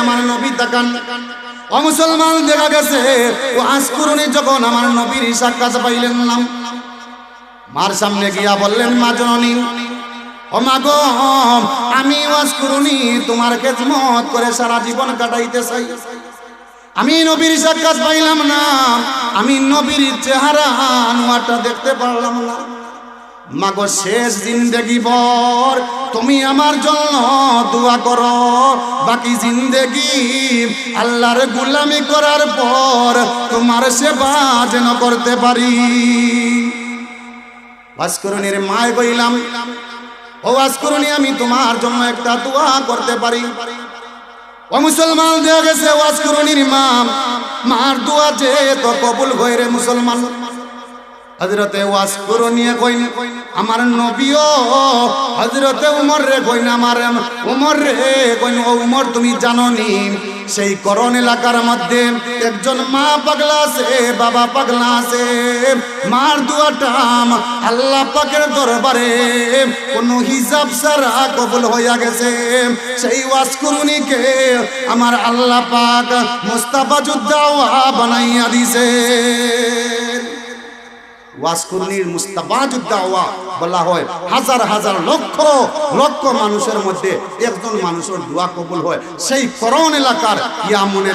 আমার নবী তাকান। ও মুসলমান, দেখা গেছে ওয়াজ করুনি যখন আমার নবীর সাক্ষাৎ পাইলেন না, মার সামনে গিয়া বললেন, মা জননী, ও মা গো, আমি ওয়াজ করুনি তোমার খেদমত করে সারা জীবন কাটাইতে চাই। আমি নবীর সাক্ষাৎ পাইলাম না, আমি নবীর চেহারা আনোয়ারটা দেখতে পারলাম না। মাগো, শেষ জিন্দেগি ভর তুমি আমার জন্য দোয়া করো, বাকি জিন্দেগি আল্লাহর গোলামি করার পর তোমার সেবা যেন করতে পারি। ওয়াজ করুনির মায় কইলাম, ও ওয়াজ করুনি, আমি তোমার জন্য একটা দোয়া করতে পারি। ও মুসলমান, দেখা গেছে ওয়াজ করুনির মা, মার দোয়া যে তো কবুল হয় রে মুসলমান। হযরতে ওয়াজ করুনি কইন আমার নবীও হযরতে উমর রে কইন আমার উমর রে কইন, ও উমর, তুমি জানো নি সেই করণ এলাকার মধ্যে একজন মা পাগলা আছে, বাবা পাগলা আছে। মার দোয়াটা আল্লাহ পাকের দরবারে কোনো হিসাব ছাড়া কবুল হইয়া গেছে। সেই ওয়াজ করুনিকে আমার আল্লাহ পাক মুস্তাফা যোদ্ধা বানাইয়া দিছে। ওয়াজ করুনির মুস্তাফা যোদ্ধা বলা হয়, হাজার হাজার লক্ষ লক্ষ মানুষের মধ্যে একজন মানুষের দোয়া কবুল হয়। সেই করণ এলাকার ইয়ামনের